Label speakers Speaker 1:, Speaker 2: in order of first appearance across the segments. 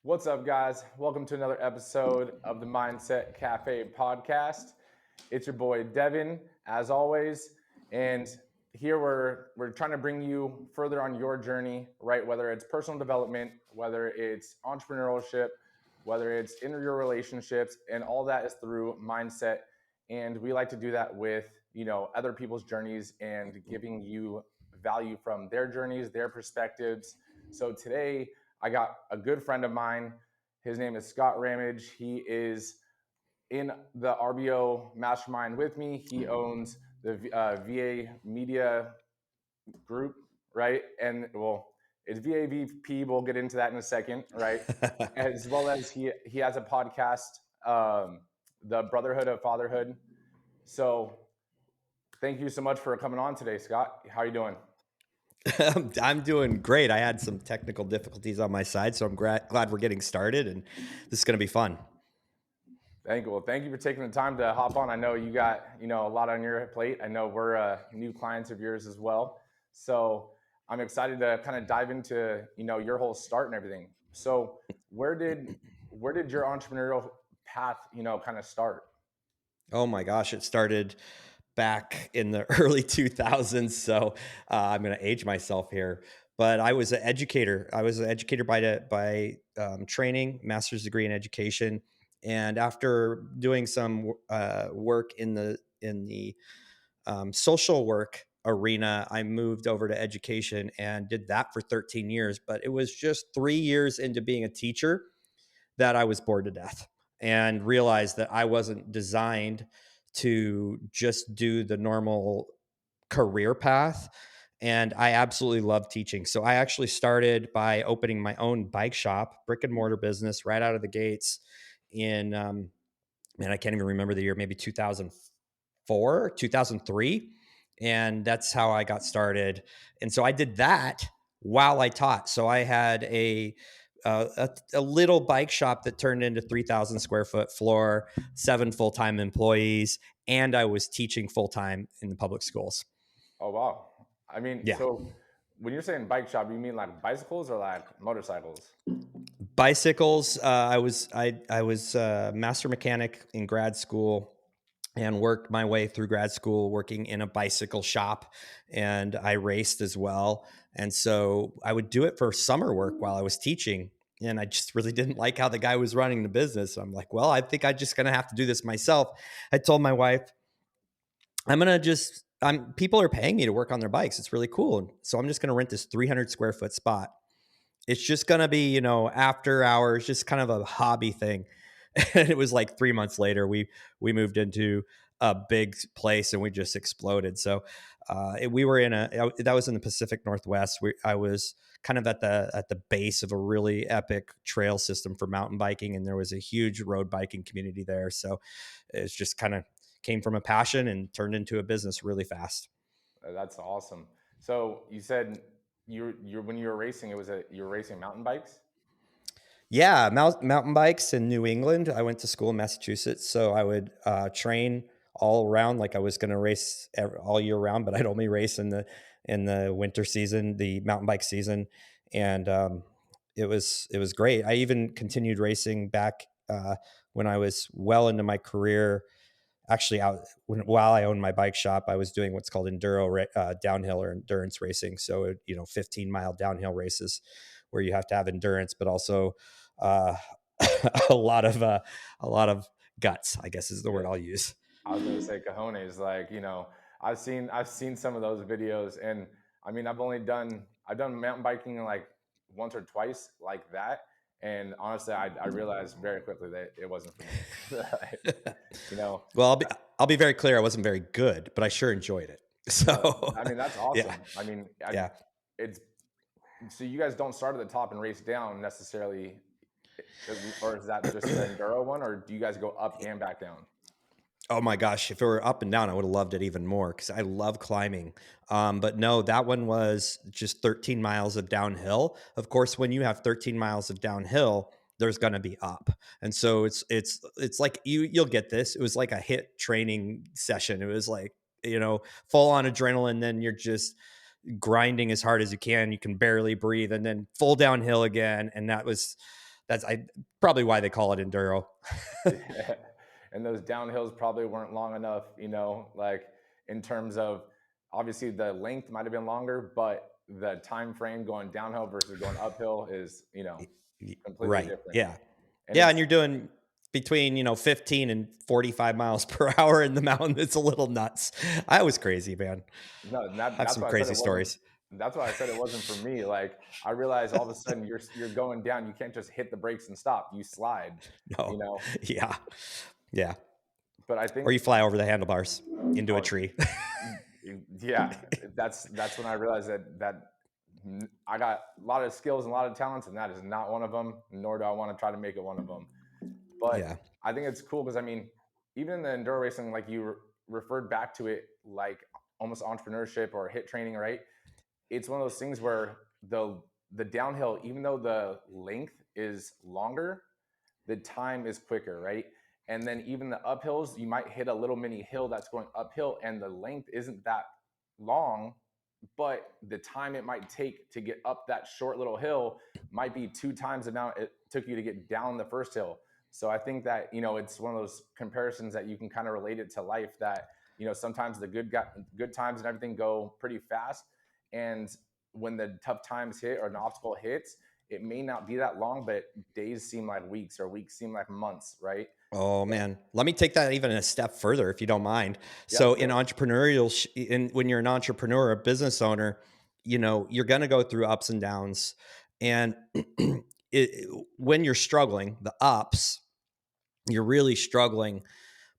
Speaker 1: What's up, guys? Welcome to another episode of the Mindset Cafe podcast. It's your boy Devin, as always, and here we're trying to bring you further on your journey, right? Whether it's personal development, whether it's entrepreneurship, whether it's in your relationships, and all that is through mindset. And we like to do that with other people's journeys and giving you value from their journeys, their perspectives. So today I got a good friend of mine. His name is Scott Rammage. He is in the RBO mastermind with me. He owns the VA Media Group, right? And it's VAVP. We'll get into that in a second, right? As well as he has a podcast, the Brotherhood of Fatherhood. So thank you so much for coming on today, Scott. How are you doing?
Speaker 2: I'm doing great. I had some technical difficulties on my side, so I'm glad we're getting started, and this is going to be fun.
Speaker 1: Thank you. Well, thank you for taking the time to hop on. I know you got a lot on your plate. I know we're new clients of yours as well, so I'm excited to kind of dive into your whole start and everything. So where did your entrepreneurial path kind of start?
Speaker 2: Oh my gosh, it started back in the early 2000s, so I'm going to age myself here. But I was an educator. I was an educator by training, master's degree in education, and after doing some work in the social work arena, I moved over to education and did that for 13 years. But it was just 3 years into being a teacher that I was bored to death and realized that I wasn't designed to just do the normal career path. And I absolutely love teaching. So I actually started by opening my own bike shop, brick and mortar business right out of the gates in, man, I can't even remember the year, maybe 2004, 2003. And that's how I got started. And so I did that while I taught. So I had a little bike shop that turned into 3,000 square foot floor, 7 full-time employees, and I was teaching full-time in the public schools.
Speaker 1: Oh wow! I mean,
Speaker 2: Yeah.
Speaker 1: so when you're saying bike shop, you mean like bicycles or like motorcycles?
Speaker 2: Bicycles. I was a master mechanic in grad school and worked my way through grad school working in a bicycle shop, and I raced as well. And so I would do it for summer work while I was teaching. And I just really didn't like how the guy was running the business. I'm like, well, I think I'm just going to have to do this myself. I told my wife, people are paying me to work on their bikes. It's really cool. So I'm just going to rent this 300 square foot spot. It's just going to be, after hours, just kind of a hobby thing. And it was like 3 months later, we moved into a big place and we just exploded. So we were that was in the Pacific Northwest. I was kind of at the base of a really epic trail system for mountain biking, and there was a huge road biking community there. So it's just kind of came from a passion and turned into a business really fast.
Speaker 1: That's awesome. So you said you when you were racing, you were racing mountain bikes.
Speaker 2: Yeah, mountain bikes in New England. I went to school in Massachusetts, so I would train all around like I was going to race all year round, but I'd only race in the winter season, the mountain bike season, and it was great. I even continued racing back when I was well into my career. Actually, while I owned my bike shop, I was doing what's called downhill or endurance racing. So 15-mile downhill races where you have to have endurance, but also uh, a lot of guts, I guess is the
Speaker 1: Yeah,
Speaker 2: word I'll use.
Speaker 1: I was gonna say cojones. Like I've seen some of those videos, and I mean I've done mountain biking like once or twice like that, and honestly, I realized very quickly that it wasn't for me. you know,
Speaker 2: Well, I'll be very clear. I wasn't very good, but I sure enjoyed it.
Speaker 1: no,
Speaker 2: So,
Speaker 1: I mean that's
Speaker 2: yeah,
Speaker 1: awesome. I mean,
Speaker 2: yeah.
Speaker 1: it's so you guys don't start at the top and race down necessarily, or is that just the enduro one, or do you guys go up and back down?
Speaker 2: Oh my gosh, if it were up and down, I would have loved it even more because I love climbing. But no, that one was just 13 miles of downhill. Of course, when you have 13 miles of downhill, there's going to be up, and so it's like you'll get this. It was like a hit training session. It was like full on adrenaline. Then you're just grinding as hard as you can. You can barely breathe, and then full downhill again. And That's probably why they call it enduro.
Speaker 1: Yeah. And those downhills probably weren't long enough, like in terms of obviously the length might have been longer, but the time frame going downhill versus going uphill is, completely
Speaker 2: Right.
Speaker 1: different.
Speaker 2: Yeah.
Speaker 1: And
Speaker 2: Yeah. And
Speaker 1: it's
Speaker 2: you're doing between, 15 and 45 miles per hour in the mountain. It's a little nuts. I was crazy, man.
Speaker 1: no,
Speaker 2: I have
Speaker 1: that's
Speaker 2: some
Speaker 1: why I said
Speaker 2: crazy
Speaker 1: it wasn't.
Speaker 2: stories.
Speaker 1: That's why I said it wasn't for me. Like I realized all of a sudden you're going down. You can't just hit the brakes and stop. You slide, you
Speaker 2: No.
Speaker 1: know.
Speaker 2: Yeah. Yeah.
Speaker 1: But I
Speaker 2: Or
Speaker 1: think,
Speaker 2: you fly over the handlebars into a
Speaker 1: oh,
Speaker 2: tree.
Speaker 1: yeah, that's when I realized that I got a lot of skills and a lot of talents, and that is not one of them. Nor do I want to try to make it one of them. But
Speaker 2: Yeah.
Speaker 1: I think it's cool because I mean, even in the enduro racing, like you referred back to it, like almost entrepreneurship or hit training, right? It's one of those things where the downhill, even though the length is longer, the time is quicker, right? And then even the uphills, you might hit a little mini hill that's going uphill, and the length isn't that long, but the time it might take to get up that short little hill might be 2 times the amount it took you to get down the first hill. So I think that it's one of those comparisons that you can kind of relate it to life. That sometimes the good times and everything go pretty fast, and when the tough times hit or an obstacle hits, it may not be that long, but days seem like weeks or weeks seem like months, right?
Speaker 2: Oh
Speaker 1: So,
Speaker 2: man, let me take that even a step further, if you don't mind.
Speaker 1: yeah,
Speaker 2: So,
Speaker 1: let's
Speaker 2: in
Speaker 1: do it.
Speaker 2: entrepreneurial, when you're an entrepreneur, a business owner, you're going to go through ups and downs, and when you're struggling, the ups, you're really struggling,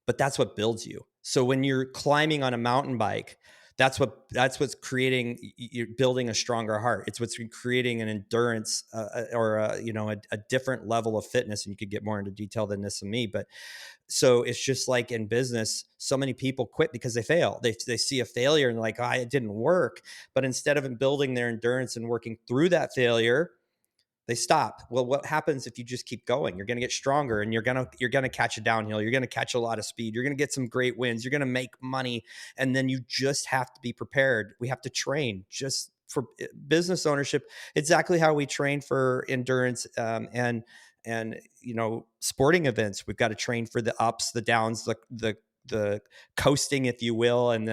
Speaker 2: but that's what builds you. So when you're climbing on a mountain bike, that's what's creating, you're building a stronger heart. It's what's creating an endurance, or a different level of fitness. And you could get more into detail than this and me, but so it's just like in business, so many people quit because they fail. They see a failure and they're like, oh, it didn't work. But instead of building their endurance and working through that failure, they stop. Well, what happens if you just keep going? You're going to get stronger, and you're going to catch a downhill. You're going to catch a lot of speed. You're going to get some great wins. You're going to make money, and then you just have to be prepared. We have to train just for business ownership. Exactly how we train for endurance, and sporting events. We've got to train for the ups, the downs, the coasting, if you will, and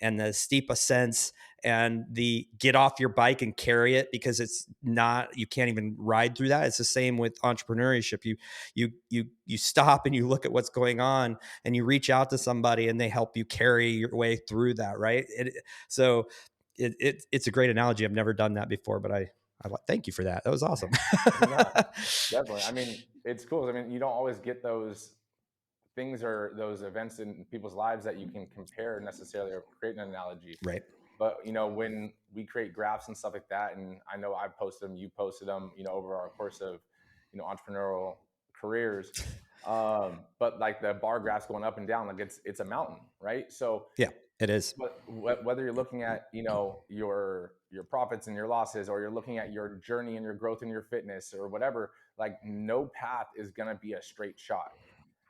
Speaker 2: the steep ascents, and the get off your bike and carry it, because it's not, you can't even ride through that. It's the same with entrepreneurship. You stop and you look at what's going on, and you reach out to somebody and they help you carry your way through that, right? It's a great analogy. I've never done that before, but I thank you for that. That was awesome.
Speaker 1: No, definitely. I mean, it's cool. I mean, you don't always get those things or those events in people's lives that you can compare necessarily or create an analogy.
Speaker 2: Right.
Speaker 1: But when we create graphs and stuff like that, and I know I've posted them, you posted them, over our course of entrepreneurial careers. But like the bar graphs going up and down, like it's a mountain, right? So
Speaker 2: Yeah, it is.
Speaker 1: but whether you're looking at your profits and your losses, or you're looking at your journey and your growth in your fitness or whatever, like no path is going to be a straight shot,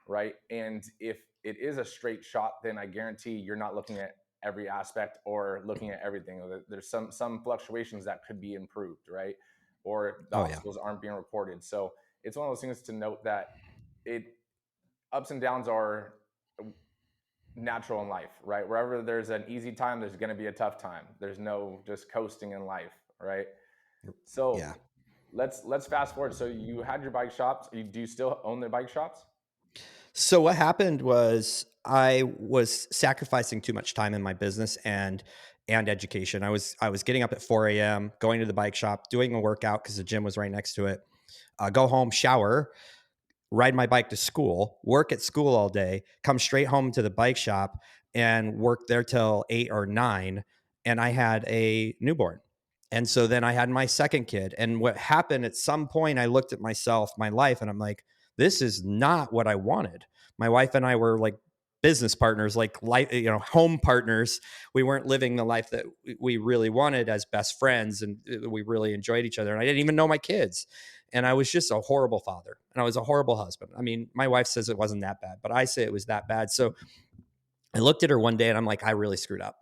Speaker 1: right? And if it is a straight shot, then I guarantee you're not looking at every aspect or looking at everything. There's some fluctuations that could be improved, right? Or the
Speaker 2: Oh yeah.
Speaker 1: obstacles aren't being recorded. So it's one of those things to note that it ups and downs are natural in life, right? Wherever there's an easy time, there's going to be a tough time. There's no just coasting in life, right? So
Speaker 2: Yeah.
Speaker 1: let's fast forward. So you had your bike shops. Do you still own the bike shops?
Speaker 2: So what happened was I was sacrificing too much time in my business and education. I was getting up at 4 a.m., going to the bike shop, doing a workout because the gym was right next to it. Go home, shower, ride my bike to school, work at school all day, come straight home to the bike shop and work there till 8 or 9. And I had a newborn. And so then I had my second kid. And what happened, at some point, I looked at myself, my life, and I'm like, this is not what I wanted. My wife and I were like business partners, like life, home partners. We weren't living the life that we really wanted as best friends. And we really enjoyed each other. And I didn't even know my kids. And I was just a horrible father, and I was a horrible husband. I mean, my wife says it wasn't that bad, but I say it was that bad. So I looked at her one day and I'm like, I really screwed up.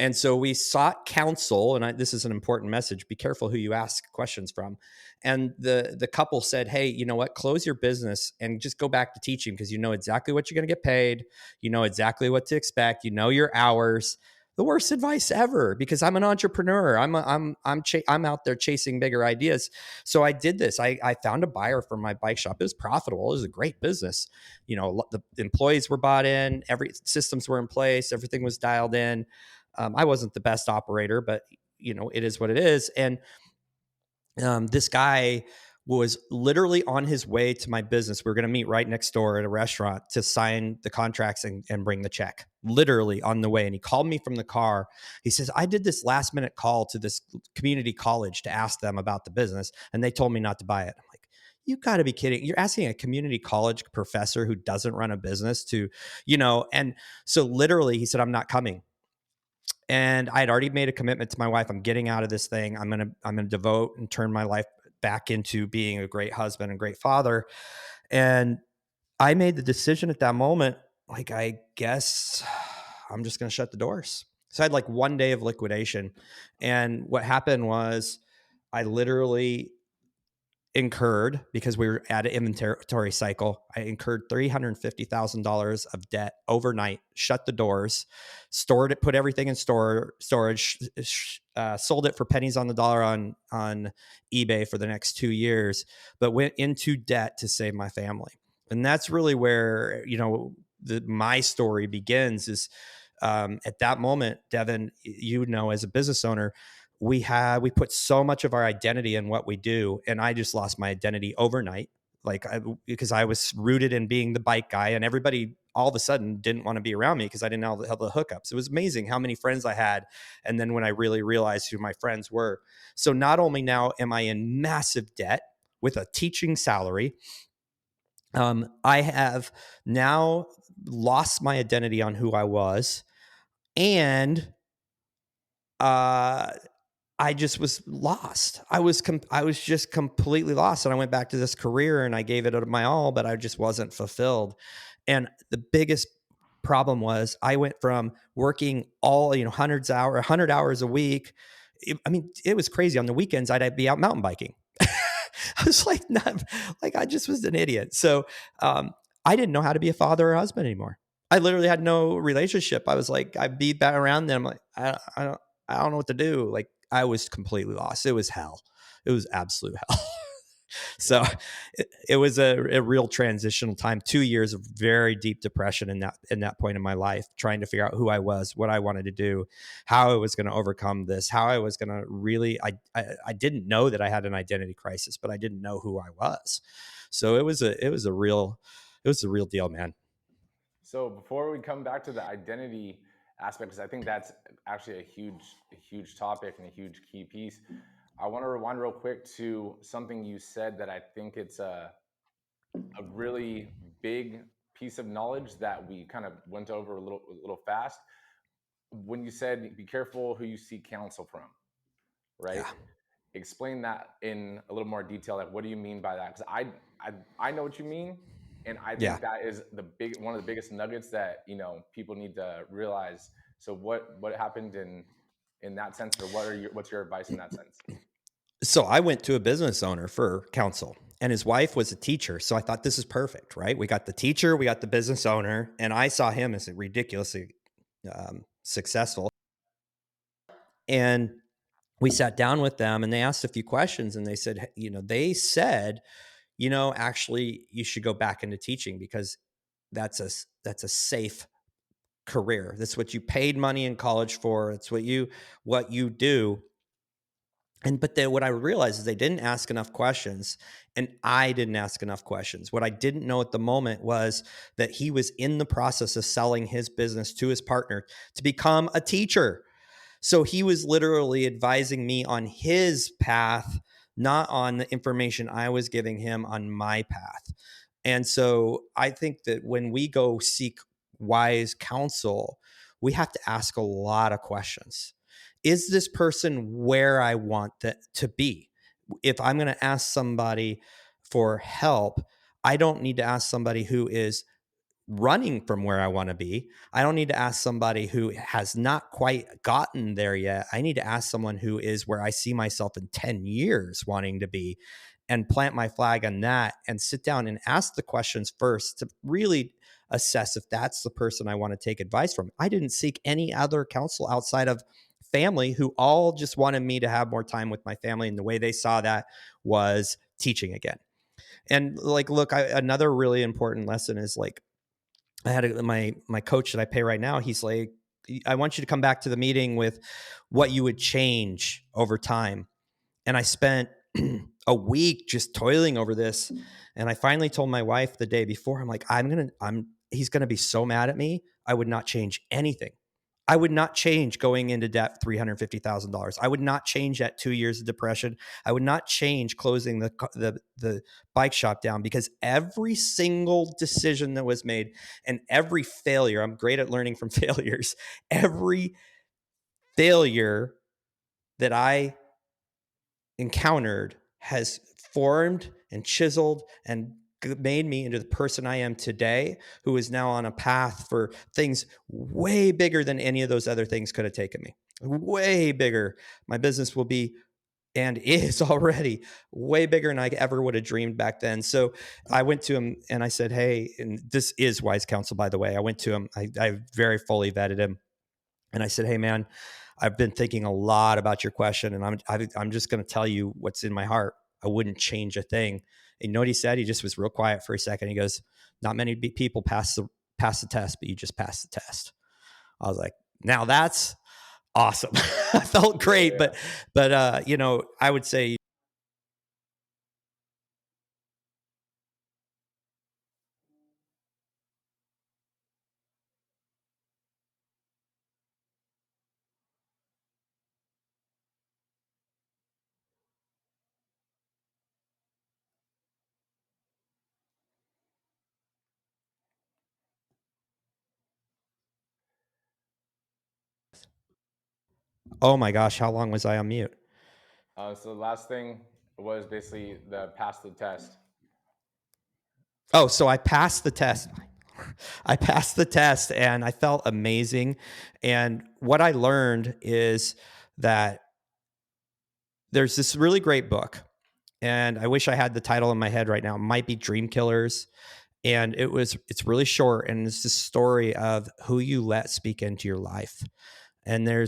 Speaker 2: And so we sought counsel, and this is an important message. Be careful who you ask questions from. And the couple said, "Hey, you know what? Close your business and just go back to teaching because you know exactly what you're going to get paid. You know exactly what to expect. You know your hours." The worst advice ever, because I'm an entrepreneur. I'm out there chasing bigger ideas. So I did this. I found a buyer for my bike shop. It was profitable. It was a great business. You know, the employees were bought in. Every systems were in place. Everything was dialed in. I wasn't the best operator, but you know, it is what it is. And this guy was literally on his way to my business. We were going to meet right next door at a restaurant to sign the contracts and bring the check, literally on the way. And he called me from the car. He says, "I did this last minute call to this community college to ask them about the business, and they told me not to buy it." I'm like, "You got to be kidding. You're asking a community college professor who doesn't run a business to, you know," and so literally he said, "I'm not coming." And I had already made a commitment to my wife. I'm getting out of this thing. I'm gonna devote and turn my life back into being a great husband and great father. And I made the decision at that moment, like, I guess I'm just gonna shut the doors. So I had like one day of liquidation. And what happened was I literally incurred, because we were at an inventory cycle, I incurred $350,000 of debt overnight, shut the doors, stored it, put everything in storage, sold it for pennies on the dollar on eBay for the next 2 years, but went into debt to save my family. And that's really where, you know, my story begins is at that moment, Devin, you know, as a business owner, we put so much of our identity in what we do, and I just lost my identity overnight, because I was rooted in being the bike guy, and everybody all of a sudden didn't want to be around me because I didn't have the hookups. It was amazing how many friends I had, and then when I really realized who my friends were. So not only now am I in massive debt with a teaching salary, I have now lost my identity on who I was, and uh I just was lost. I was just completely lost, and I went back to this career and I gave it my all, but I just wasn't fulfilled. And the biggest problem was I went from working all, you know, 100 hours a week. I mean, it was crazy. On the weekends, I'd be out mountain biking. I was like, not like, I just was an idiot. So I didn't know how to be a father or husband anymore. I literally had no relationship. I was like, I'd be back around them. Like, I don't know what to do. Like, I was completely lost. It was hell. It was absolute hell. So it was a real transitional time. 2 years of very deep depression in that point in my life, trying to figure out who I was, what I wanted to do, how I was going to overcome this, how I was going to really. I didn't know that I had an identity crisis, but I didn't know who I was. So it was a real deal, man.
Speaker 1: So before we come back to the identity aspect, because I think that's actually a huge topic and a huge key piece, I want to rewind real quick to something you said that I think it's a really big piece of knowledge that we kind of went over a little fast. When you said, "Be careful who you seek counsel from," right?
Speaker 2: Yeah.
Speaker 1: Explain that in a little more detail. Like, what do you mean by that? Because I know what you mean, and I
Speaker 2: Yeah.
Speaker 1: think that is one of the biggest nuggets that, you know, people need to realize. So what happened in that sense, or what's your advice in that sense?
Speaker 2: So I went to a business owner for counsel, and his wife was a teacher. So I thought, this is perfect, right? We got the teacher, we got the business owner, and I saw him as ridiculously successful. And we sat down with them and they asked a few questions, and they said, actually, you should go back into teaching because that's a safe career. That's what you paid money in college for. It's what you do. And but then what I realized is they didn't ask enough questions, and I didn't ask enough questions. What I didn't know at the moment was that he was in the process of selling his business to his partner to become a teacher. So he was literally advising me on his path, not on the information I was giving him on my path. And so I think that when we go seek wise counsel, we have to ask a lot of questions. Is this person where I want to be? If I'm going to ask somebody for help, I don't need to ask somebody who is running from where I want to be. I don't need to ask somebody who has not quite gotten there yet. I need to ask someone who is where I see myself in 10 years wanting to be, and plant my flag on that and sit down and ask the questions first to really assess if that's the person I want to take advice from. I didn't seek any other counsel outside of family, who all just wanted me to have more time with my family. And the way they saw that was teaching again. And like, look, another really important lesson is like, I had my coach that I pay right now. He's like, I want you to come back to the meeting with what you would change over time. And I spent a week just toiling over this. And I finally told my wife the day before, I'm like, he's going to be so mad at me. I would not change anything. I would not change going into debt $350,000. I would not change that 2 years of depression. I would not change closing the bike shop down, because every single decision that was made and every failure, I'm great at learning from failures. Every failure that I encountered has formed and chiseled and made me into the person I am today, who is now on a path for things way bigger than any of those other things could have taken me. Way bigger. My business will be, and is already, way bigger than I ever would have dreamed back then. So I went to him and I said, hey, and this is wise counsel, by the way. I went to him, I very fully vetted him. And I said, hey, man, I've been thinking a lot about your question, and I'm just going to tell you what's in my heart. I wouldn't change a thing. And you know what he said? He just was real quiet for a second. He goes, not many people pass the test, but you just passed the test. I was like, now that's awesome. I felt great, but you know, I would say, oh my gosh, how long was I on mute?
Speaker 1: So the last thing was basically the pass the test.
Speaker 2: Oh, so I passed the test. I passed the test and I felt amazing. And what I learned is that there's this really great book, and I wish I had the title in my head right now. It might be Dream Killers. And it's really short. And it's this story of who you let speak into your life. And there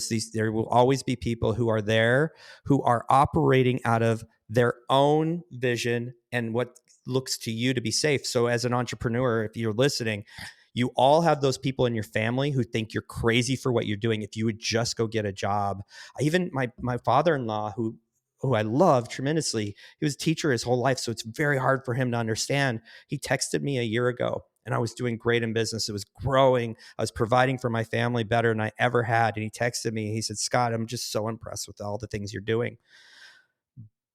Speaker 2: will always be people who are there, who are operating out of their own vision and what looks to you to be safe. So as an entrepreneur, if you're listening, you all have those people in your family who think you're crazy for what you're doing. If you would just go get a job. Even my father-in-law, who I love tremendously, he was a teacher his whole life. So it's very hard for him to understand. He texted me a year ago, and I was doing great in business. It was growing. I was providing for my family better than I ever had. And he texted me. He said, Scott, I'm just so impressed with all the things you're doing.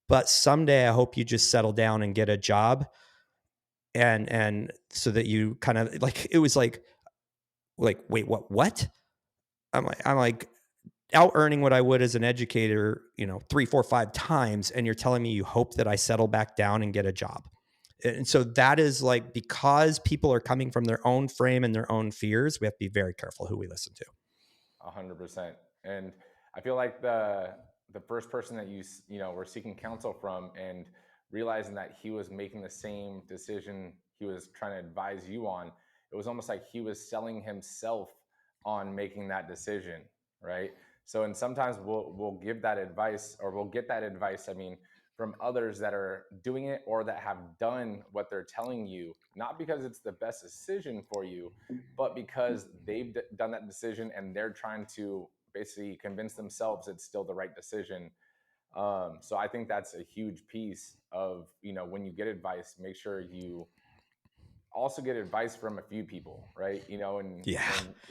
Speaker 2: But someday I hope you just settle down and get a job. And so that you kind of like, it was like, wait, what? I'm like out earning what I would as an educator, 3, 4, 5 times. And you're telling me you hope that I settle back down and get a job. And so that is like, because people are coming from their own frame and their own fears, we have to be very careful who we listen to.
Speaker 1: 100%. And I feel like the first person that were seeking counsel from, and realizing that he was making the same decision he was trying to advise you on, it was almost like he was selling himself on making that decision, right? So, and sometimes we'll give that advice, or we'll get that advice, I mean, from others that are doing it or that have done what they're telling you, not because it's the best decision for you, but because they've done that decision and they're trying to basically convince themselves it's still the right decision. So I think that's a huge piece of, when you get advice, make sure you also get advice from a few people, right? And
Speaker 2: Yeah.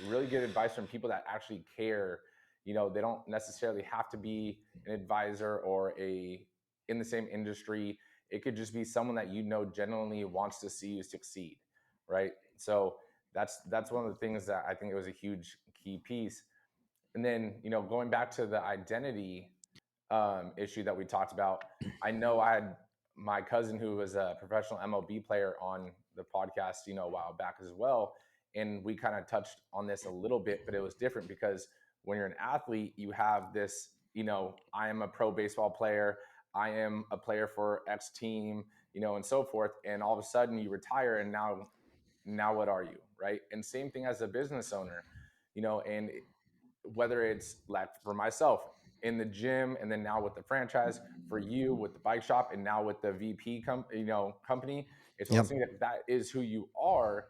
Speaker 1: really get advice from people that actually care. They don't necessarily have to be an advisor or in the same industry. It could just be someone that genuinely wants to see you succeed, right? So that's one of the things that I think it was a huge key piece. And then, going back to the identity issue that we talked about, I know I had my cousin who was a professional MLB player on the podcast, a while back as well. And we kind of touched on this a little bit, but it was different because when you're an athlete, you have this, I am a pro baseball player, I am a player for X team, and so forth. And all of a sudden you retire, and now what are you, right? And same thing as a business owner, and whether it's like for myself in the gym, and then now with the franchise, for you with the bike shop, and now with the company, it's one of
Speaker 2: Yep.
Speaker 1: those things that is who you are.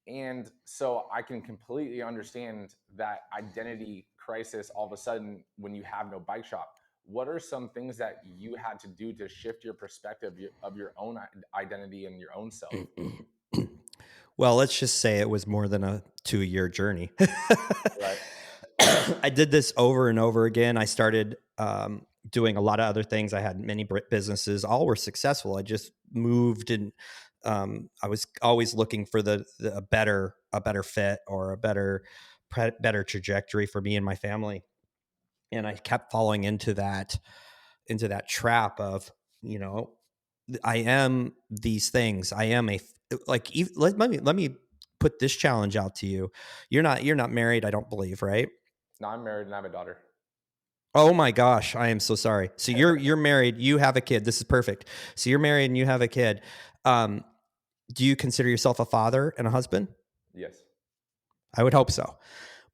Speaker 1: And so I can completely understand that identity crisis all of a sudden when you have no bike shop. What are some things that you had to do to shift your perspective of your own identity and your own self?
Speaker 2: Well, let's just say it was more than a 2-year journey.
Speaker 1: Right.
Speaker 2: I did this over and over again. I started doing a lot of other things. I had many businesses, all were successful. I just moved, and I was always looking for a better fit, or a better trajectory for me and my family. And I kept falling into that trap of, you know, I am these things. I am like, let me put this challenge out to you. You're not married, I don't believe, right?
Speaker 1: Now I'm married and I have a daughter.
Speaker 2: Oh my gosh, I am so sorry. So you're married, you have a kid. This is perfect. So you're married and you have a kid. Um, do you consider yourself a father and a husband?
Speaker 1: Yes.
Speaker 2: I would hope so.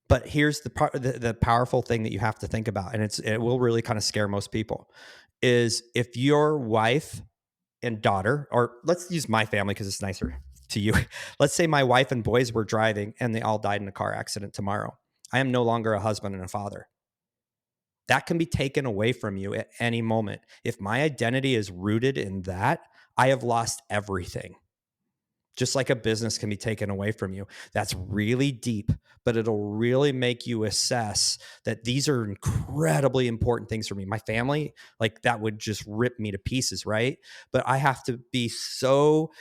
Speaker 2: But here's the powerful thing that you have to think about, and it will really kind of scare most people, is if your wife and daughter, or let's use my family because it's nicer to you. Let's say my wife and boys were driving and they all died in a car accident tomorrow. I am no longer a husband and a father. That can be taken away from you at any moment. If my identity is rooted in that, I have lost everything. Just like a business can be taken away from you. That's really deep, but it'll really make you assess that these are incredibly important things for me. My family, like that would just rip me to pieces, right? But I have to be so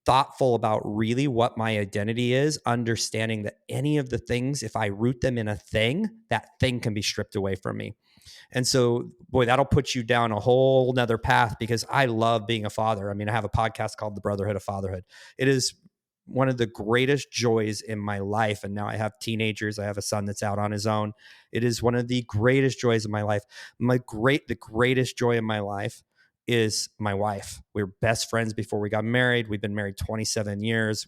Speaker 2: thoughtful about really what my identity is, understanding that any of the things, if I root them in a thing, that thing can be stripped away from me. And so, boy, that'll put you down a whole nother path, because I love being a father. I mean, I have a podcast called The Brotherhood of Fatherhood. It is one of the greatest joys in my life. And now I have teenagers. I have a son that's out on his own. It is one of the greatest joys of my life. The greatest joy in my life is my wife. We were best friends before we got married. We've been married 27 years.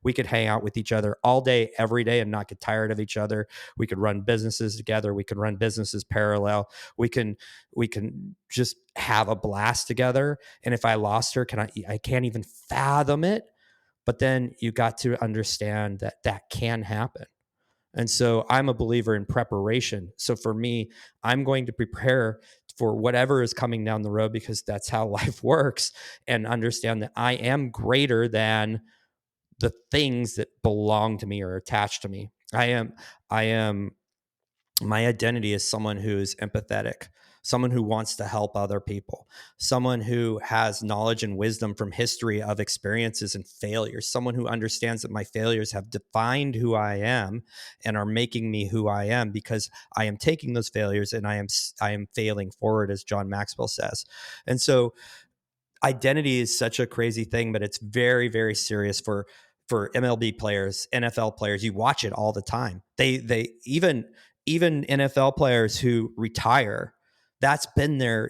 Speaker 2: We could hang out with each other all day, every day, and not get tired of each other. We could run businesses together. We could run businesses parallel. We can just have a blast together. And if I lost her, I can't even fathom it. But then you got to understand that that can happen. And so I'm a believer in preparation. So for me, I'm going to prepare for whatever is coming down the road, because that's how life works, and understand that I am greater than the things that belong to me or attached to me. I am My identity is someone who's empathetic, someone who wants to help other people, someone who has knowledge and wisdom from history of experiences and failures, someone who understands that my failures have defined who I am and are making me who I am, because I am taking those failures and I am failing forward, as John Maxwell says. And so identity is such a crazy thing, but it's very, very serious for MLB players, NFL players. You watch it all the time. They even NFL players who retire, that's been their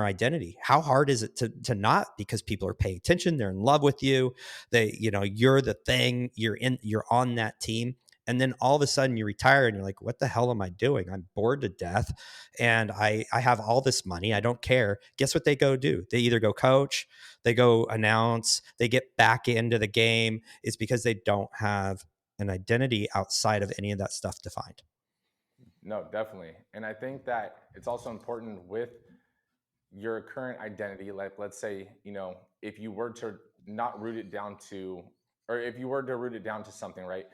Speaker 2: identity. How hard is it to not, because people are paying attention, they're in love with you. You're the thing, you're on that team. And then all of a sudden you retire and you're like, what the hell am I doing? I'm bored to death. And I have all this money. I don't care. Guess what they go do? They either go coach, they go announce, they get back into the game. It's because they don't have an identity outside of any of that stuff defined.
Speaker 1: No, definitely. And I think that it's also important with your current identity. Like, let's say, if you were to not root it down to, or if you were to root it down to something, right?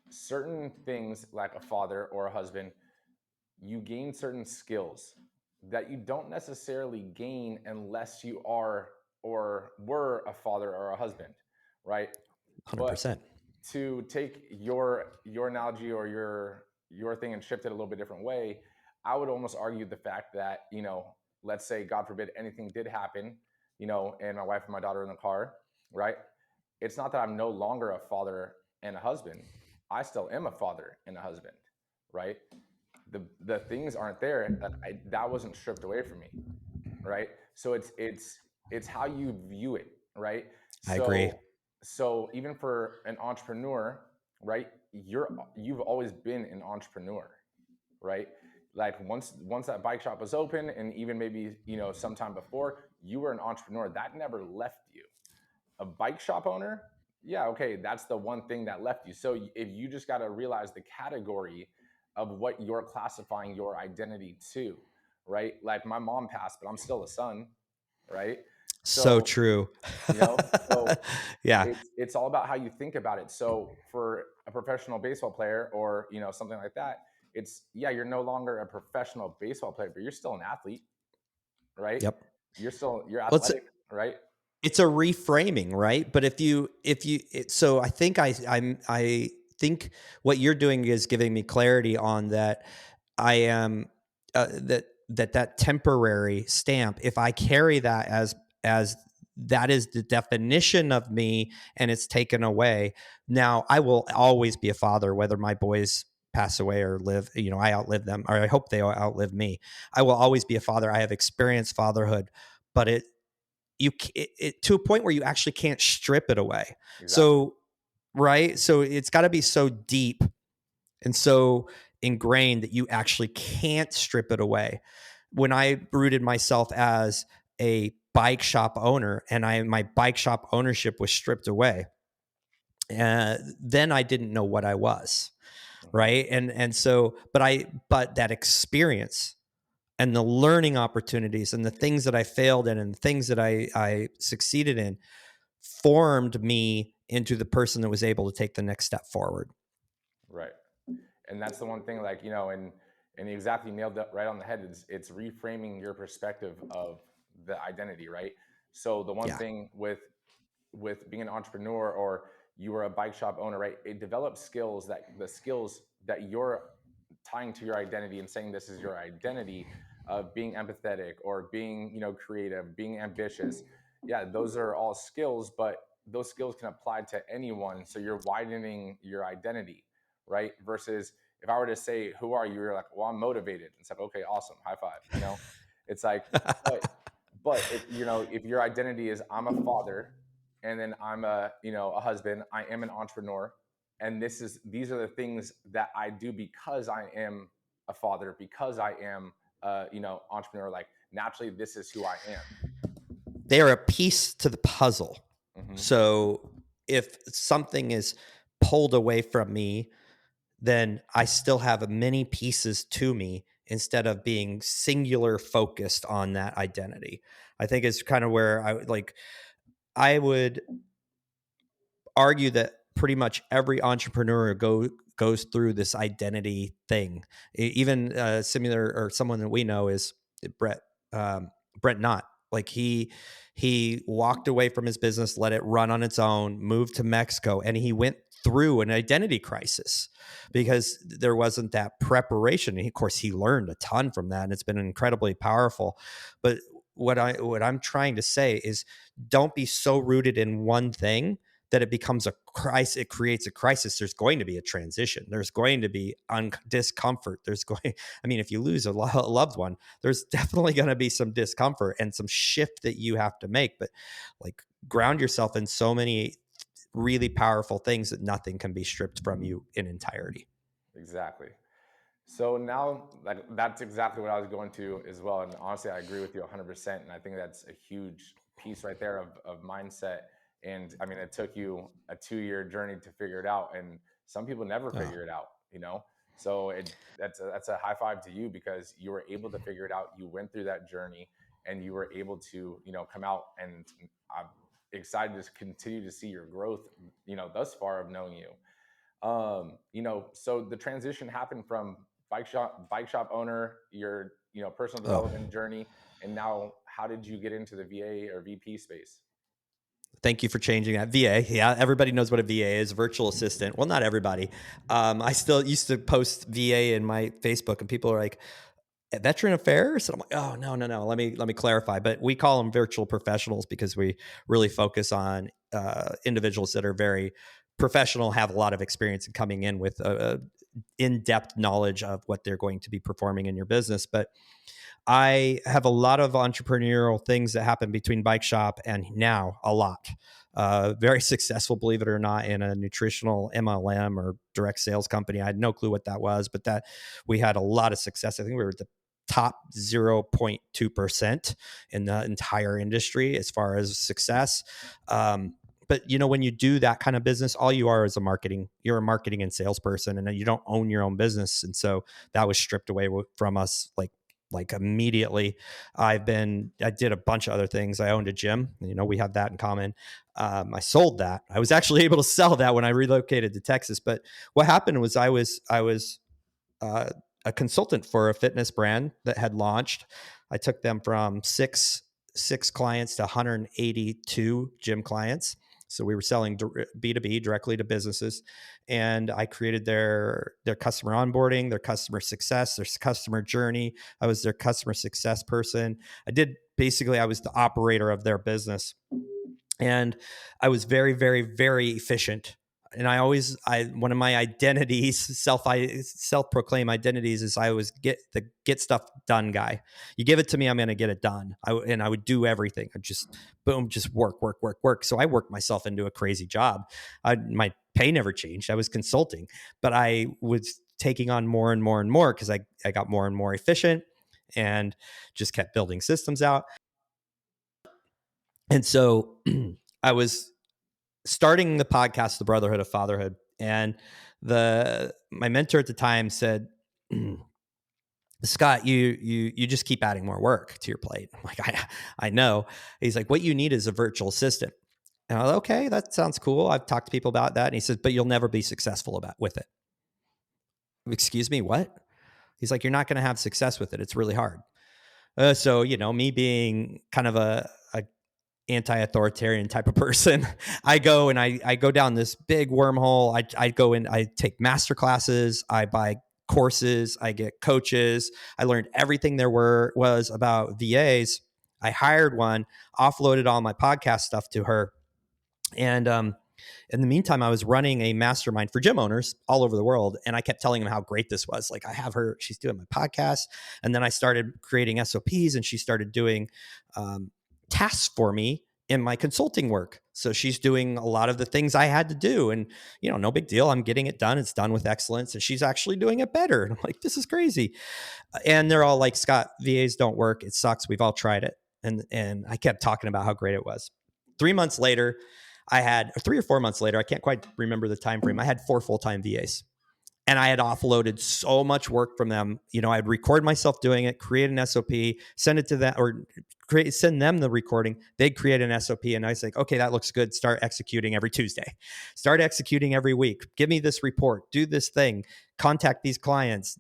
Speaker 1: Certain things like a father or a husband, you gain certain skills that you don't necessarily gain unless you are or were a father or a husband, right? But
Speaker 2: 100%.
Speaker 1: to take your analogy or your thing and shift it a little bit different way, I would almost argue the fact that, let's say God forbid anything did happen, and my wife and my daughter in the car, right? it's not that I'm no longer a father and a husband. I still am a father and a husband, right? The things aren't there that wasn't stripped away from me, right? So it's how you view it, right?
Speaker 2: I agree.
Speaker 1: So even for an entrepreneur, right? You've always been an entrepreneur, right? Like once that bike shop was open, and even maybe sometime before, you were an entrepreneur. That never left you. A bike shop owner, yeah, okay, that's the one thing that left you. So if you just got to realize the category of what you're classifying your identity to, right? Like my mom passed, but I'm still a son, right?
Speaker 2: So
Speaker 1: So
Speaker 2: true.
Speaker 1: so
Speaker 2: Yeah.
Speaker 1: it's all about how you think about it. So for a professional baseball player, or something like that, it's, yeah, you're no longer a professional baseball player, but you're still an athlete, right?
Speaker 2: Yep.
Speaker 1: You're
Speaker 2: Well,
Speaker 1: athletic, right?
Speaker 2: it's a reframing, right? But so I think I think what you're doing is giving me clarity on that. I am that temporary stamp. If I carry that as that is the definition of me, and it's taken away, now I will always be a father, whether my boys pass away or live. I outlive them, or I hope they outlive me. I will always be a father. I have experienced fatherhood, but it to a point where you actually can't strip it away.
Speaker 1: Exactly.
Speaker 2: So, right? So it's got to be so deep and so ingrained that you actually can't strip it away. When I rooted myself as a bike shop owner, and my bike shop ownership was stripped away, then I didn't know what I was,
Speaker 1: Mm-hmm.
Speaker 2: right? And so, but that experience and the learning opportunities and the things that I failed in and the things that I succeeded in formed me into the person that was able to take the next step forward.
Speaker 1: Right. And that's the one thing, like, and you exactly nailed that right on the head. It's reframing your perspective of the identity, right? So the one
Speaker 2: Yeah.
Speaker 1: thing with being an entrepreneur, or you were a bike shop owner, right? It develops the skills that you're tying to your identity and saying this is your identity, of being empathetic, or being, creative, being ambitious. Yeah, those are all skills, but those skills can apply to anyone. So you're widening your identity, right? Versus if I were to say, who are you? You're like, well, I'm motivated. It's like, okay, awesome. High five. It's like, but, if your identity is, I'm a father, and then I'm a husband, I am an entrepreneur, and these are the things that I do because I am a father, because I am entrepreneur. Like, naturally, this is who I am.
Speaker 2: They are a piece to the puzzle.
Speaker 1: Mm-hmm.
Speaker 2: So if something is pulled away from me, then I still have many pieces to me instead of being singular focused on that identity. I think it's kind of where I would argue that pretty much every entrepreneur goes through this identity thing. Even similar, or someone that we know is Brett Brett Knott. Like he walked away from his business, let it run on its own, moved to Mexico, and he went through an identity crisis because there wasn't that preparation. And of course, he learned a ton from that, and it's been incredibly powerful. But what I'm trying to say is, don't be so rooted in one thing that it becomes a crisis. It creates a crisis. There's going to be a transition. There's going to be discomfort. I mean, if you lose a loved one, there's definitely going to be some discomfort and some shift that you have to make. But like, ground yourself in so many really powerful things that nothing can be stripped from you in entirety.
Speaker 1: Exactly. So now, like, that's exactly what I was going to as well. And honestly, I agree with you 100%. And I think that's a huge piece right there of mindset. And I mean, it took you a 2-year journey to figure it out. And some people never
Speaker 2: Oh,
Speaker 1: figure it out. So that's a high five to you, because you were able to figure it out. You went through that journey, and you were able to, come out. And I'm excited to continue to see your growth, thus far of knowing you. So the transition happened from bike shop owner, your, personal
Speaker 2: oh.
Speaker 1: development journey, and now how did you get into the VA or VP space?
Speaker 2: Thank you for changing that. VA. Yeah, everybody knows what a VA is, virtual assistant. Well, not everybody. I still used to post VA in my Facebook, and people are like, Veteran Affairs? And I'm like, oh, no. Let me clarify. But we call them virtual professionals because we really focus on individuals that are very professional, have a lot of experience in coming in with a in-depth knowledge of what they're going to be performing in your business. But I have a lot of entrepreneurial things that happen between bike shop and now, a lot. Very successful, believe it or not, in a nutritional MLM or direct sales company. I had no clue what that was, but that we had a lot of success. I think we were the top 0.2% in the entire industry as far as success. But when you do that kind of business, all you are is you're a marketing and salesperson, and you don't own your own business. And so that was stripped away from us like immediately. I did a bunch of other things. I owned a gym. We have that in common. I sold that. I was actually able to sell that when I relocated to Texas. But what happened was I was uh, a consultant for a fitness brand that had launched. I took them from six clients to 182 gym clients. So we were selling B2B directly to businesses, and I created their customer onboarding, their customer success, their customer journey. I was their customer success person. I was the operator of their business, and I was very, very, very efficient. And one of my identities, self-proclaimed identities, is I was get stuff done guy. You give it to me, I'm going to get it done. I would do everything. I just work. So I worked myself into a crazy job. My pay never changed. I was consulting, but I was taking on more and more and more because I got more and more efficient and just kept building systems out. And so I was starting the podcast, The Brotherhood of Fatherhood. And my mentor at the time said, Scott, you just keep adding more work to your plate. I'm like, I know. He's like, what you need is a virtual assistant. And I was like, okay, that sounds cool. I've talked to people about that. And he says, but you'll never be successful with it. Excuse me, what? He's like, you're not going to have success with it. It's really hard. So, me being kind of a anti-authoritarian type of person, I go and I go down this big wormhole. I go in, I take master classes, I buy courses, I get coaches. I learned everything there was about VAs. I hired one, offloaded all my podcast stuff to her. And in the meantime, I was running a mastermind for gym owners all over the world. And I kept telling them how great this was. Like, I have her, she's doing my podcast. And then I started creating SOPs, and she started doing tasks for me in my consulting work. So she's doing a lot of the things I had to do, and no big deal. I'm getting it done. It's done with excellence, and she's actually doing it better. And I'm like, this is crazy. And they're all like, Scott, VAs don't work. It sucks. We've all tried it. And I kept talking about how great it was. 3 months later, 3 or 4 months later, I can't quite remember the time frame, I had 4 full-time VAs. And I had offloaded so much work from them. I'd record myself doing it, create an SOP, send it to them, or send them the recording. They'd create an SOP, and I was like, okay, that looks good. Start executing every Tuesday. Start executing every week. Give me this report. Do this thing. Contact these clients,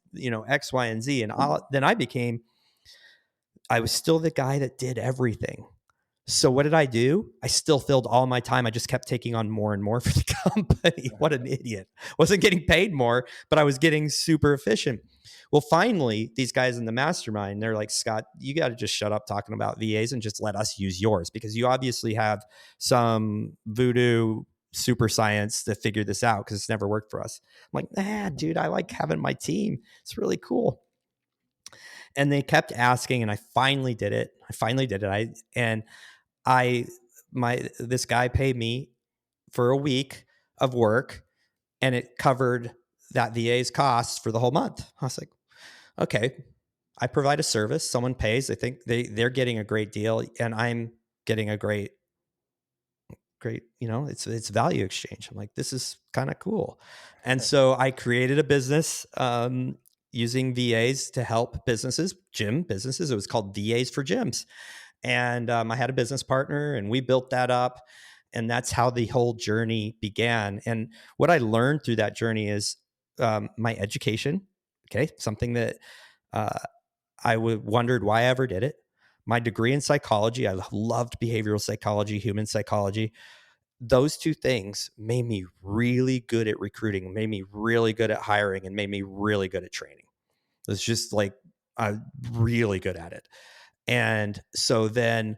Speaker 2: X, Y, and Z. And then I was still the guy that did everything. So what did I do? I still filled all my time. I just kept taking on more and more for the company. What an idiot. Wasn't getting paid more, but I was getting super efficient. Well, finally, these guys in the mastermind, they're like, Scott, you got to just shut up talking about VAs and just let us use yours, because you obviously have some voodoo super science to figure this out, because it's never worked for us. I'm like, dude, I like having my team. It's really cool. And they kept asking, and I finally did it. This guy paid me for a week of work, and it covered that VA's costs for the whole month. I was like, okay, I provide a service, someone pays, I think they're getting a great deal, and I'm getting a great, it's value exchange. I'm like, this is kind of cool. And so I created a business using VAs to help gym businesses. It was called VAs for Gyms. And I had a business partner, and we built that up. And that's how the whole journey began. And what I learned through that journey is my education. Okay. Something that I wondered why I ever did it. My degree in psychology. I loved behavioral psychology, human psychology. Those two things made me really good at recruiting, made me really good at hiring, and made me really good at training. It's just like, I'm really good at it. And so then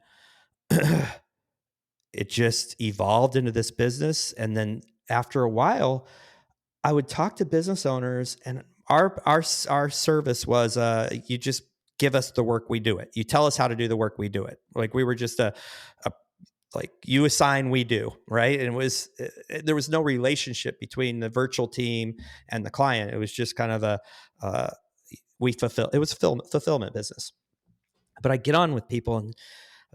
Speaker 2: it just evolved into this business. And then after a while, I would talk to business owners, and our service was, you just give us the work, we do it. You tell us how to do the work, we do it. Like we were just a like you assign, we do, right? And there was no relationship between the virtual team and the client. It was just kind of uh, we fulfill. It was a fulfillment business. But I get on with people, and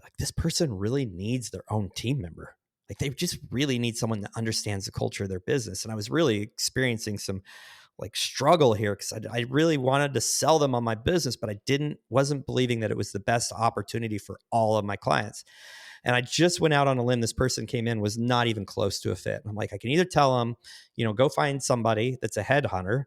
Speaker 2: like, this person really needs their own team member. Like they just really need someone that understands the culture of their business. And I was really experiencing some like struggle here because I really wanted to sell them on my business, but I wasn't believing that it was the best opportunity for all of my clients. And I just went out on a limb. This person came in, was not even close to a fit. And I'm like, I can either tell them, go find somebody that's a headhunter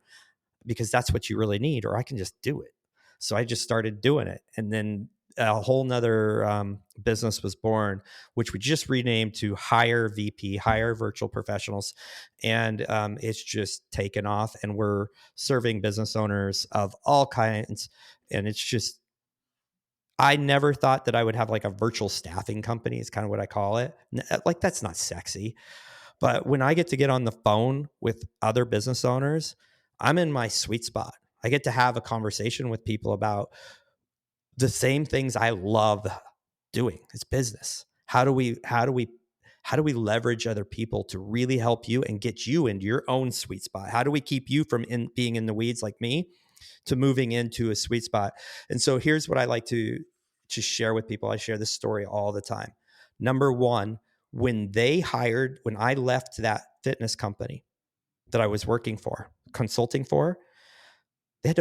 Speaker 2: because that's what you really need, or I can just do it. So I just started doing it. And then a whole nother business was born, which we just renamed to Hire VP, Hire Virtual Professionals. And it's just taken off, and we're serving business owners of all kinds. And it's just, I never thought that I would have like a virtual staffing company, is kind of what I call it. Like, that's not sexy. But when I get to get on the phone with other business owners, I'm in my sweet spot. I get to have a conversation with people about the same things I love doing. It's business. How do we leverage other people to really help you and get you into your own sweet spot? How do we keep you from being in the weeds like me to moving into a sweet spot? And so here's what I like to share with people. I share this story all the time. Number one, when I left that fitness company that I was working for, consulting for, they had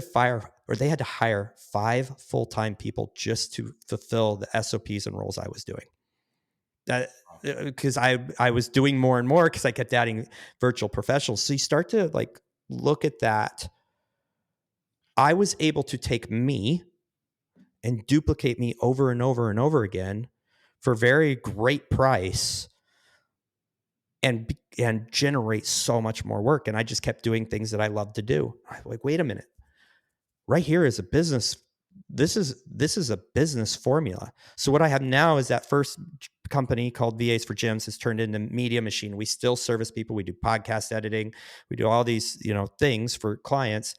Speaker 2: to hire 5 full-time people just to fulfill the SOPs and roles I was doing. That because I was doing more and more because I kept adding virtual professionals. So you start to like look at that. I was able to take me and duplicate me over and over and over again for very great price and generate so much more work. And I just kept doing things that I love to do. I'm like, wait a minute. Right here is a business. This is a business formula. So what I have now is that first company called VAs for Gyms has turned into Media Machine. We still service people. We do podcast editing. We do all these, things for clients.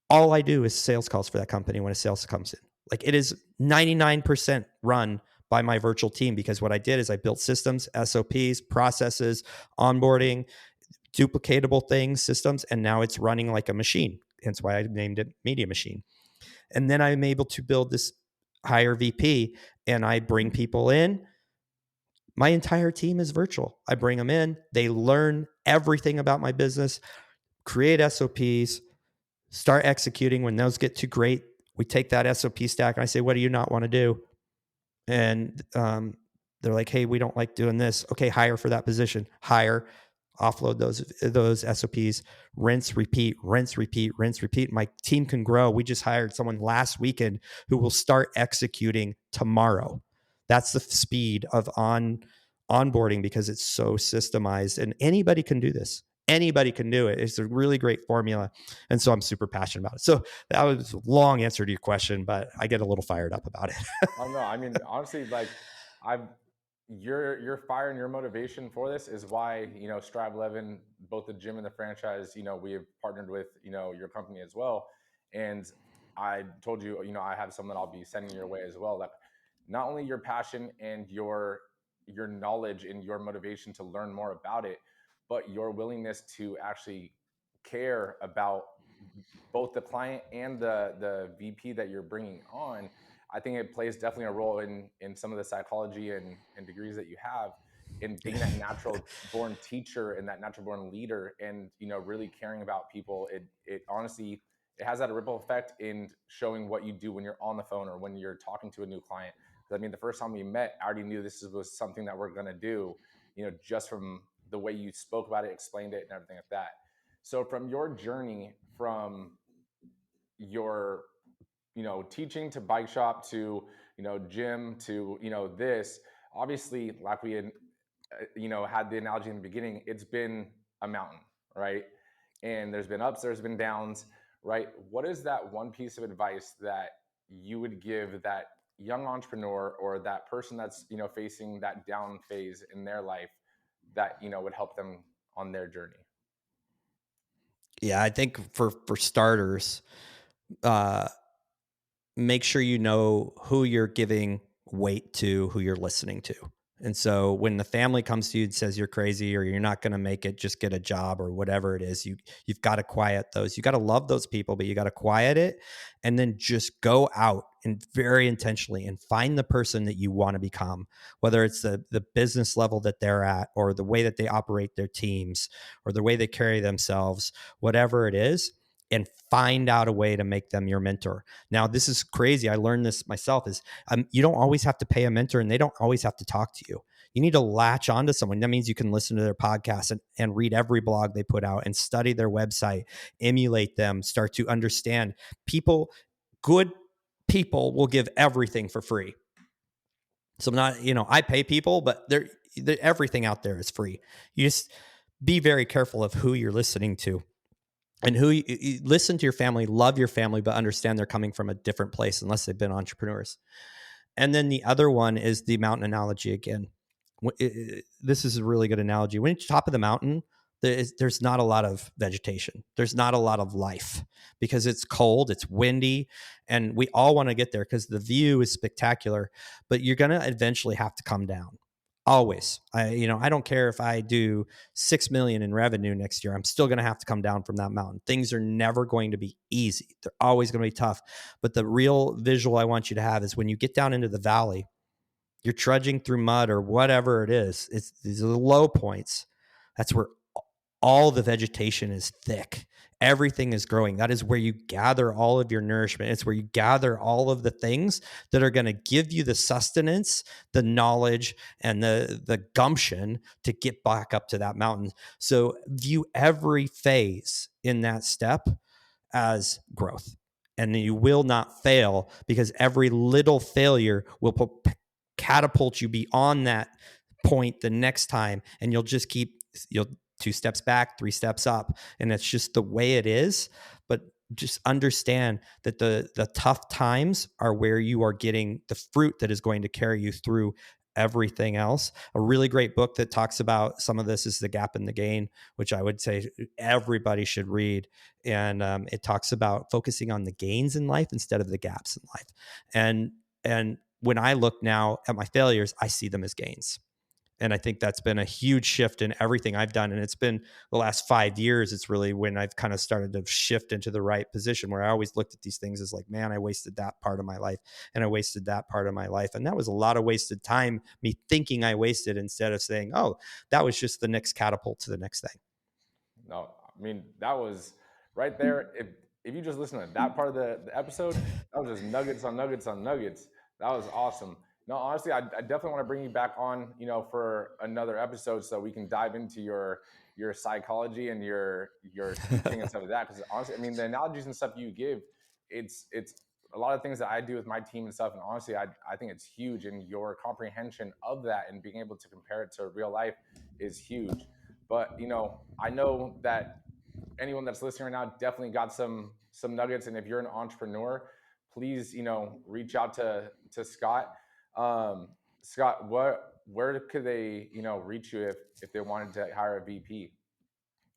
Speaker 2: All I do is sales calls for that company when a sales comes in. Like, it is 99% run by my virtual team, because what I did is I built systems, SOPs, processes, onboarding, duplicatable things, systems, and now it's running like a machine. Hence why I named it Media Machine. And then I'm able to build this Hire VP, and I bring people in. My entire team is virtual. I bring them in. They learn everything about my business, create SOPs, start executing. When those get too great, we take that SOP stack and I say, what do you not want to do? And they're like, hey, we don't like doing this. Okay, hire for that position. Hire, offload those SOPs, rinse, repeat, rinse, repeat, rinse, repeat. My team can grow. We just hired someone last weekend who will start executing tomorrow. That's the speed of onboarding, because it's so systemized, and anybody can do this. Anybody can do it. It's a really great formula. And so I'm super passionate about it. So that was a long answer to your question, but I get a little fired up about it.
Speaker 1: Oh no, I mean, honestly, like, I've your fire and your motivation for this is why, Strive 11, both the gym and the franchise, we have partnered with, your company as well. And I told you, I have someone I'll be sending your way as well. Like, not only your passion and your knowledge and your motivation to learn more about it, but your willingness to actually care about both the client and the VP that you're bringing on. I think it plays definitely a role in some of the psychology and degrees that you have in being that natural born teacher and that natural born leader, and really caring about people. It honestly, it has that ripple effect in showing what you do when you're on the phone or when you're talking to a new client. I mean, the first time we met, I already knew this was something that we're going to do, just from the way you spoke about it, explained it, and everything like that. So from your journey, from your teaching to bike shop to gym to this, obviously, like we had had the analogy in the beginning, it's been a mountain, right? And there's been ups, there's been downs, right? What is that one piece of advice that you would give that young entrepreneur or that person that's, facing that down phase in their life that, would help them on their journey?
Speaker 2: Yeah, I think for starters, uh, make sure you know who you're giving weight to, who you're listening to. And so when the family comes to you and says you're crazy or you're not going to make it, just get a job or whatever it is, you've got to quiet those. You got to love those people, but you got to quiet it and then just go out and very intentionally and find the person that you want to become, whether it's the business level that they're at or the way that they operate their teams or the way they carry themselves, whatever it is, and find out a way to make them your mentor. Now, this is crazy. I learned this myself is you don't always have to pay a mentor and they don't always have to talk to you. You need to latch onto someone. That means you can listen to their podcast and read every blog they put out and study their website, emulate them, start to understand people. Good people will give everything for free. So I'm not, I pay people, but everything out there is free. You just be very careful of who you're listening to and who you listen to your family, love your family, but understand they're coming from a different place unless they've been entrepreneurs. And then the other one is the mountain analogy again. This is a really good analogy. When you're top of the mountain, there's not a lot of vegetation. There's not a lot of life because it's cold, it's windy, and we all want to get there because the view is spectacular. But you're going to eventually have to come down. Always. I don't care if I do 6 million in revenue next year. I'm still going to have to come down from that mountain. Things are never going to be easy. They're always going to be tough. But the real visual I want you to have is when you get down into the valley, you're trudging through mud or whatever it is. These are the low points. That's where all the vegetation is thick. Everything is growing. That is where you gather all of your nourishment. It's where you gather all of the things that are going to give you the sustenance, the knowledge, and the gumption to get back up to that mountain. So view every phase in that step as growth. And you will not fail because every little failure will catapult you beyond that point the next time. And you'll 2 steps back, 3 steps up. And that's just the way it is. But just understand that the tough times are where you are getting the fruit that is going to carry you through everything else. A really great book that talks about some of this is The Gap and the Gain, which I would say everybody should read. And it talks about focusing on the gains in life instead of the gaps in life. And when I look now at my failures, I see them as gains. And I think that's been a huge shift in everything I've done. And it's been the last 5 years. It's really when I've kind of started to shift into the right position where I always looked at these things as like, man, I wasted that part of my life and I wasted that part of my life. And that was a lot of wasted time, me thinking I wasted instead of saying, oh, that was just the next catapult to the next thing.
Speaker 1: No, I mean, that was right there. If you just listen to that part of the episode, that was just nuggets on nuggets on nuggets. That was awesome. No, honestly, I definitely want to bring you back on, for another episode so we can dive into your psychology and your teaching and stuff like that. Because honestly, I mean, the analogies and stuff you give, it's a lot of things that I do with my team and stuff. And honestly, I think it's huge, and your comprehension of that and being able to compare it to real life is huge. But I know that anyone that's listening right now definitely got some nuggets. And if you're an entrepreneur, please reach out to Scott. Scott, where could they reach you if they wanted to hire a VP?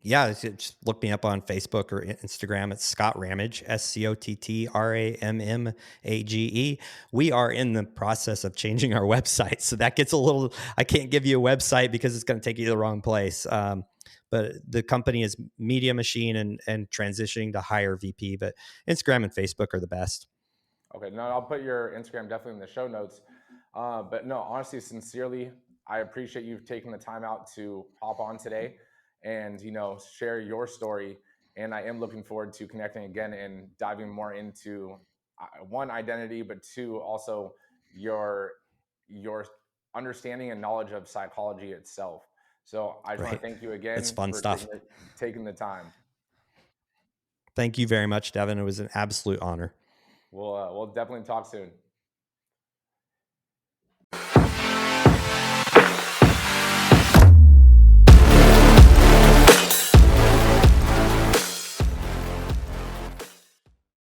Speaker 2: Yeah, just look me up on Facebook or Instagram. It's Scott Rammage, ScotTrammage. We are in the process of changing our website. So that gets a little, I can't give you a website because it's going to take you to the wrong place. But the company is Media Machine and transitioning to hire VP. But Instagram and Facebook are the best.
Speaker 1: Okay, no, I'll put your Instagram definitely in the show notes. But no, honestly, sincerely, I appreciate you taking the time out to hop on today and share your story. And I am looking forward to connecting again and diving more into one, identity, but two, also your understanding and knowledge of psychology itself. So I just want
Speaker 2: Great.
Speaker 1: to thank you
Speaker 2: It's
Speaker 1: again
Speaker 2: fun
Speaker 1: for
Speaker 2: stuff.
Speaker 1: taking the time.
Speaker 2: Thank you very much, Devin. It was an absolute honor.
Speaker 1: We'll definitely talk soon.